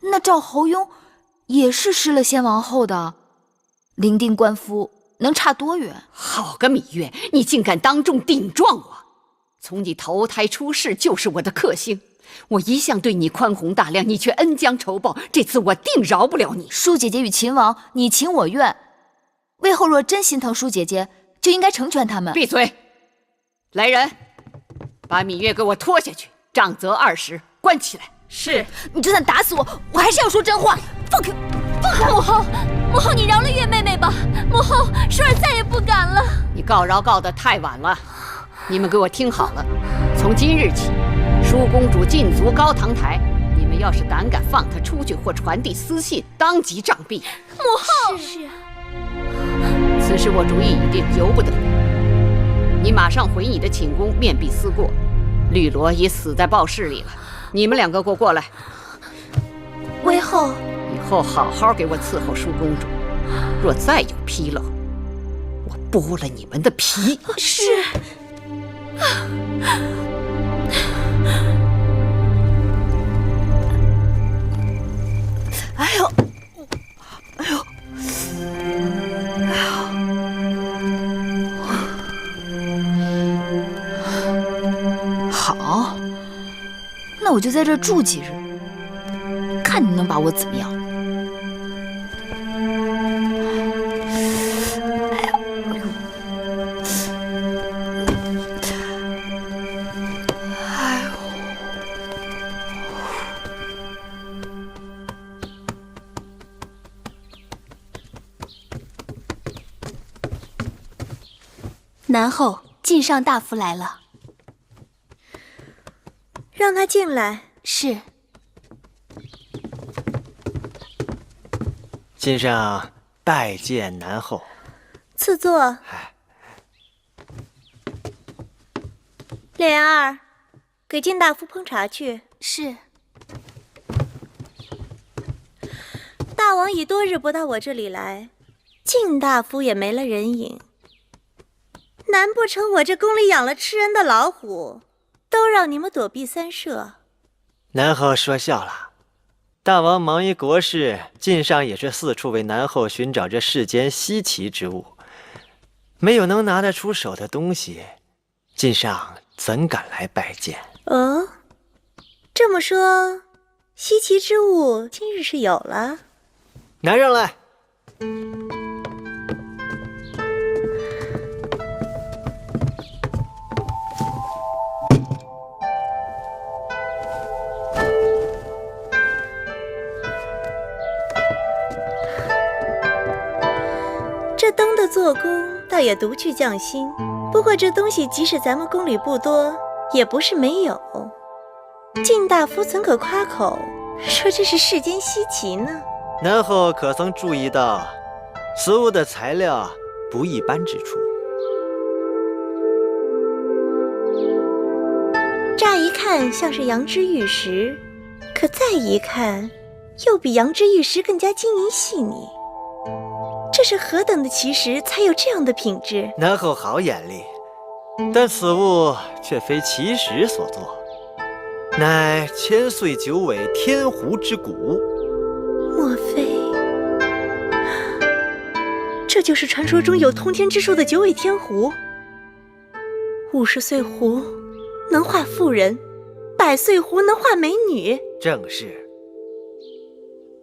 那赵侯雍也是失了先王后的，伶仃官夫能差多远？好个芈月，你竟敢当众顶撞我！从你投胎出世就是我的克星，我一向对你宽宏大量，你却恩将仇报，这次我定饶不了你。舒姐姐与秦王你情我愿，魏后若真心疼舒姐姐，就应该成全他们。闭嘴！来人，把芈月给我拖下去，杖责20，关起来。是。你就算打死我，我还是要说真话。放开，放开我！母后，你饶了月妹妹吧！母后，舒儿再也不敢了。你告饶告得太晚了，你们给我听好了，从今日起，舒公主禁足高堂台。你们要是胆敢放她出去或传递私信，当即杖毙。母后，是。此事我主意已定，由不得你。你马上回你的寝宫，面壁思过。绿萝已死在报室里了，你们两个给我过来。微后，以后好好给我伺候舒公主，若再有纰漏，我剥了你们的皮。是。哎呦，哎呦，好，那我就在这儿住几日，看你能把我怎么样。南后，晋上大夫来了，让他进来。是。晋上拜见南后。赐座。莲儿，给晋大夫烹茶去。是。大王已多日不到我这里来，晋大夫也没了人影。难不成我这宫里养了吃人的老虎，都让你们躲避三舍？南后说笑了，大王忙于国事，晋上也是四处为南后寻找这世间稀奇之物，没有能拿得出手的东西，晋上怎敢来拜见？哦，这么说，稀奇之物今日是有了。拿上来。这灯的做工倒也独具匠心，不过这东西即使咱们宫里不多，也不是没有。晋大夫怎可夸口说这是世间稀奇呢？南后可曾注意到，此物的材料不一般之处？乍一看像是羊脂玉石，可再一看，又比羊脂玉石更加晶莹细腻。这是何等的奇石，才有这样的品质？南后好眼力，但此物却非奇石所作，乃千岁九尾天狐之骨。莫非这就是传说中有通天之术的九尾天狐？50岁狐能化妇人，100岁狐能化美女。正是。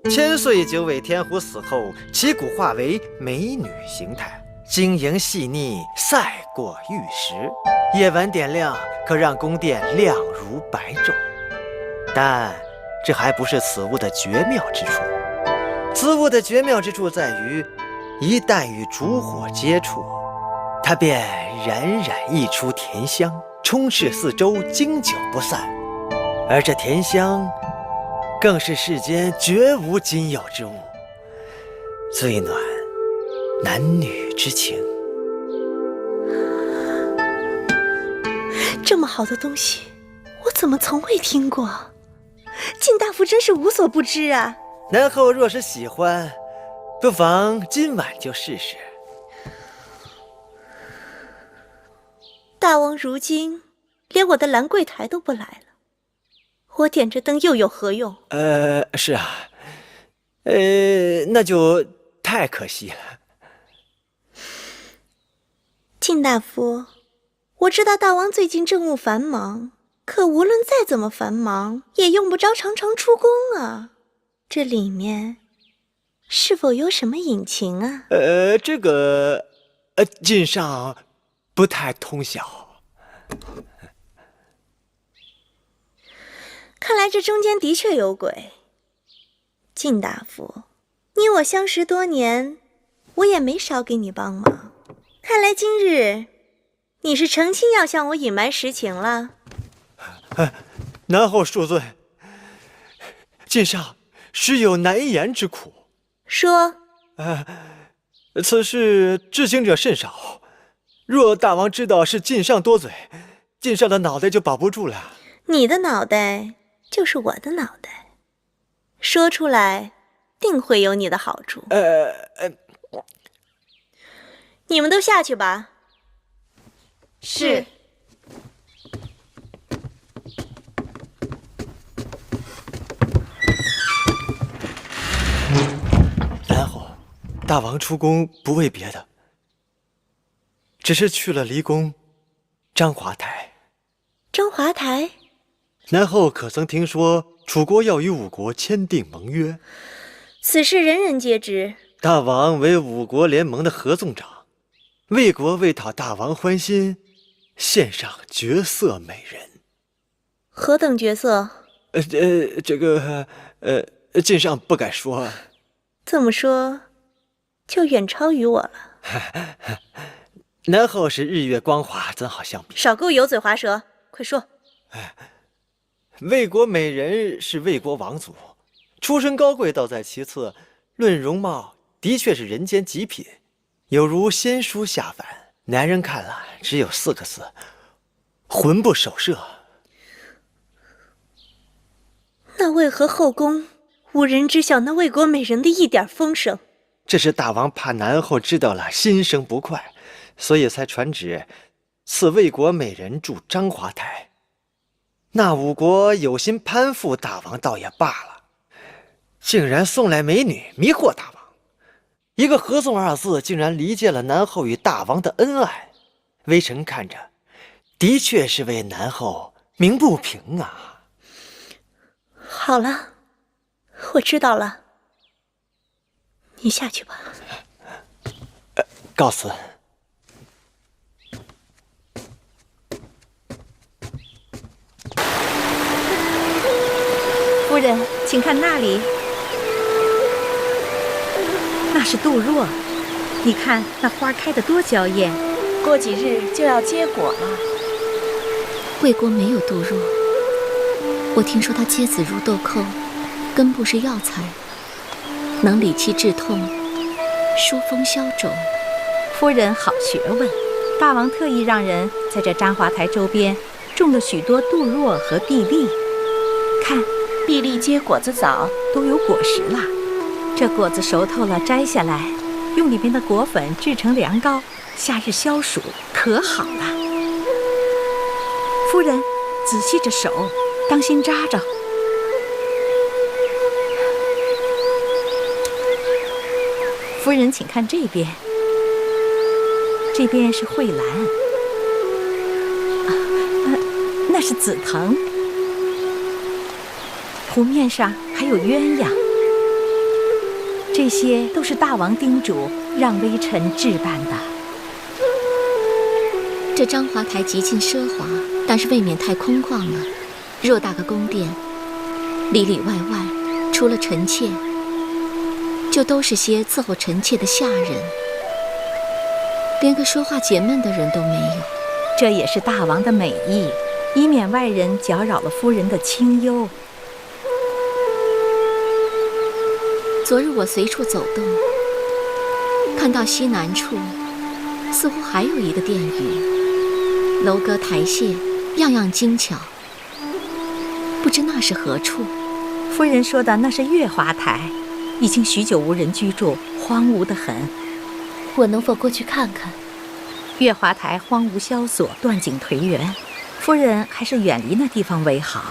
千岁九尾天狐死后，其骨化为美女形态，晶莹细腻，赛过玉石。夜晚点亮，可让宫殿亮如白昼。但这还不是此物的绝妙之处。此物的绝妙之处在于，一旦与烛火接触，它便冉冉溢出甜香，充斥四周，经久不散。而这甜香更是世间绝无仅有之物，最暖男女之情。这么好的东西，我怎么从未听过？晋大夫真是无所不知啊！南后若是喜欢，不妨今晚就试试。大王如今连我的兰桂台都不来了，我点着灯又有何用？是啊，那就太可惜了。晋大夫，我知道大王最近政务繁忙，可无论再怎么繁忙，也用不着常常出宫啊。这里面是否有什么隐情啊？这个，晋上不太通晓。看来这中间的确有鬼。晋大夫，你我相识多年，我也没少给你帮忙。看来今日你是诚心要向我隐瞒实情了。南后恕罪，晋上实有难言之苦。说。此事知情者甚少，若大王知道是晋上多嘴，晋上的脑袋就保不住了。你的脑袋就是我的脑袋，说出来定会有你的好处。你们都下去吧。是。然后，大王出宫不为别的，只是去了离宫章华台。章华台？南后可曾听说楚国要与吴国签订盟约？此事人人皆知。大王为五国联盟的合纵长，魏国为讨大王欢心，献上绝色美人。何等绝色？晋上不敢说。这么说，就远超于我了。南后是日月光华，怎好相比？少给我油嘴滑舌，快说。魏国美人是魏国王族，出身高贵倒在其次，论容貌的确是人间极品，有如仙姝下凡。男人看了只有4个字：魂不守舍。那为何后宫无人知晓那魏国美人的一点风声？这是大王怕南后知道了心生不快，所以才传旨赐魏国美人驻章华台。那吴国有心攀附大王倒也罢了，竟然送来美女迷惑大王。一个合纵2字，竟然离间了南后与大王的恩爱。微臣看着，的确是为南后鸣不平啊。好了，我知道了。你下去吧。告辞。夫人，请看那里，那是杜若。你看那花开得多娇艳，过几日就要结果了。魏国没有杜若，我听说她接子如豆蔻，根部是药材，能理气治痛，疏风消肿。夫人好学问，大王特意让人在这章华台周边种了许多杜若和碧丽。看，碧丽结果子早，都有果实了。这果子熟透了，摘下来，用里面的果粉制成凉膏，夏日消暑，可好了。夫人，仔细着手，当心扎着。夫人，请看这边，这边是蕙兰，那是紫藤，湖面上还有鸳鸯。这些都是大王叮嘱让微臣置办的。这章华台极尽奢华，但是未免太空旷了。偌大个宫殿，里里外外除了臣妾，就都是些伺候臣妾的下人，连个说话解闷的人都没有。这也是大王的美意，以免外人搅扰了夫人的清幽。昨日我随处走动，看到西南处似乎还有一个殿宇，楼阁台榭样样精巧，不知那是何处。夫人说的那是月华台，已经许久无人居住，荒芜得很。我能否过去看看？月华台荒芜萧索，断井颓垣，夫人还是远离那地方为好。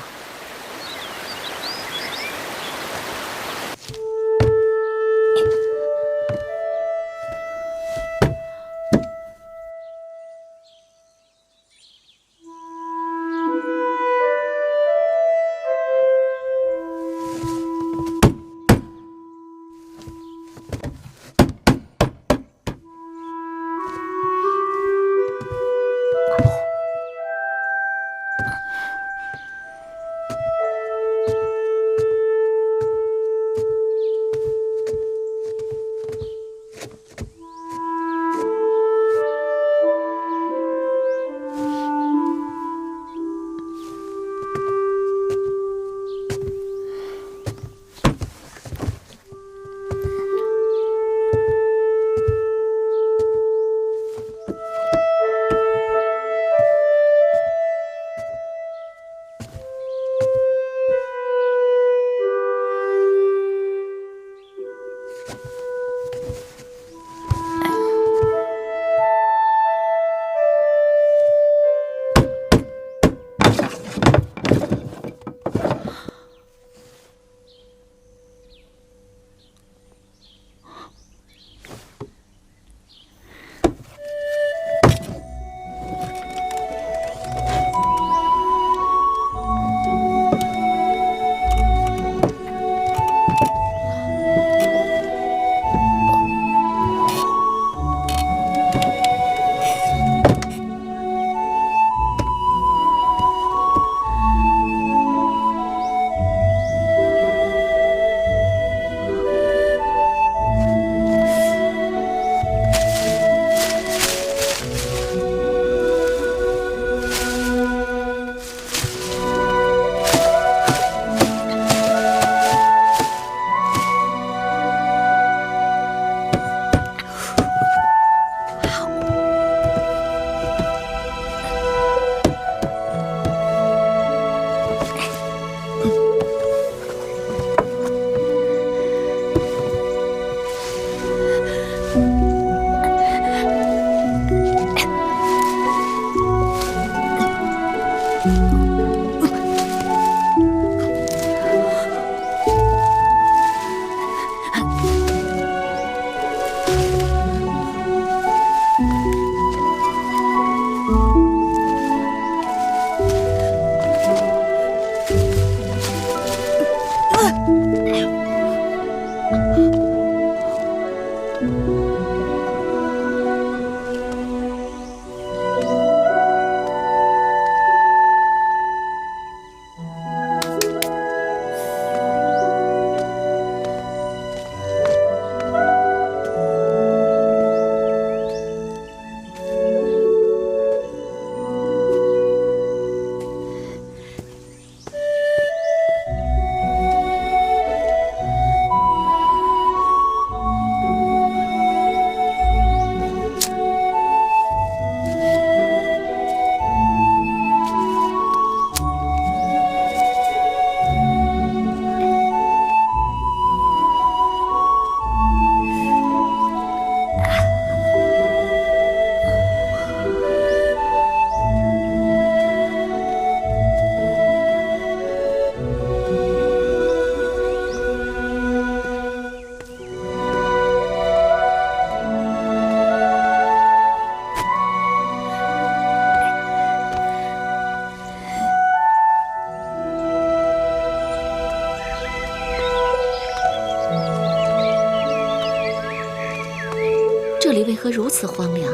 这里为何如此荒凉？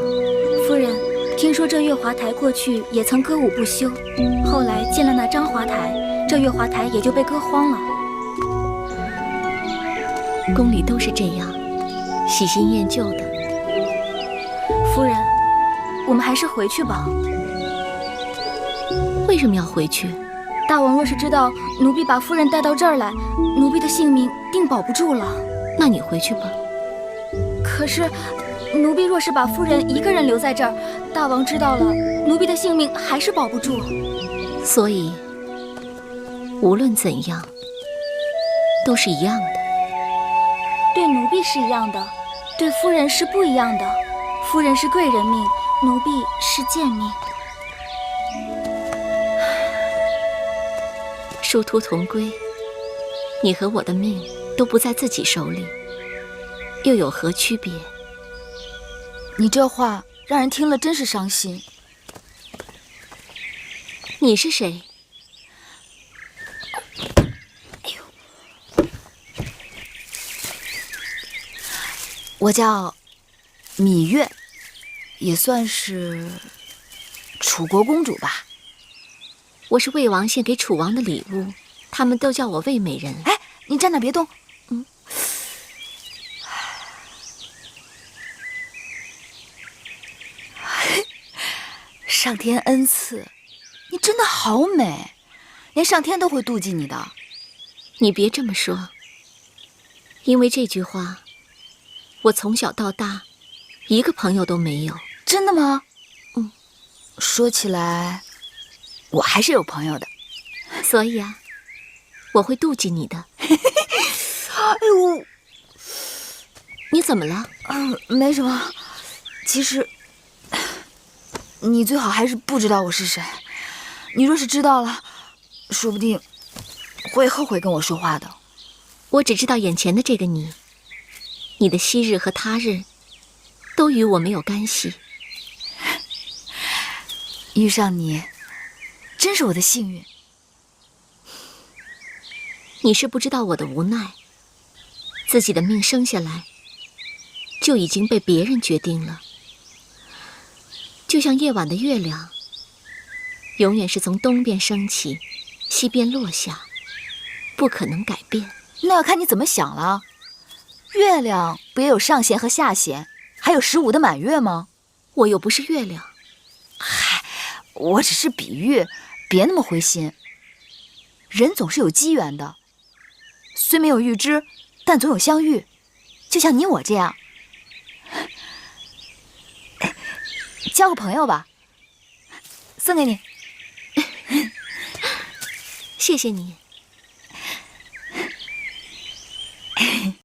夫人，听说这月华台过去也曾歌舞不休，后来建了那张华台，这月华台也就被割荒了。宫里都是这样，喜新厌旧的。夫人，我们还是回去吧。为什么要回去？大王若是知道奴婢把夫人带到这儿来，奴婢的性命定保不住了。那你回去吧。可是，奴婢若是把夫人一个人留在这儿，大王知道了，奴婢的性命还是保不住。所以，无论怎样，都是一样的。对奴婢是一样的，对夫人是不一样的。夫人是贵人命，奴婢是贱命。殊途同归，你和我的命都不在自己手里，又有何区别？你这话让人听了真是伤心。你是谁？我叫芈月，也算是楚国公主吧。我是魏王献给楚王的礼物，他们都叫我魏美人。哎，你站那别动。上天恩赐，你真的好美，连上天都会妒忌你的。你别这么说，因为这句话，我从小到大一个朋友都没有。真的吗？说起来，我还是有朋友的。所以啊，我会妒忌你的。哎呦，你怎么了？没什么。其实，你最好还是不知道我是谁。你若是知道了，说不定会后悔跟我说话的。我只知道眼前的这个你，你的昔日和他日，都与我没有干系。遇上你，真是我的幸运。你是不知道我的无奈，自己的命生下来，就已经被别人决定了。就像夜晚的月亮，永远是从东边升起，西边落下，不可能改变。那要看你怎么想了。月亮不也有上弦和下弦，还有15的满月吗？我又不是月亮。嗨，我只是比喻，别那么灰心。人总是有机缘的，虽没有预知，但总有相遇。就像你我这样，交个朋友吧，送给你。谢谢你。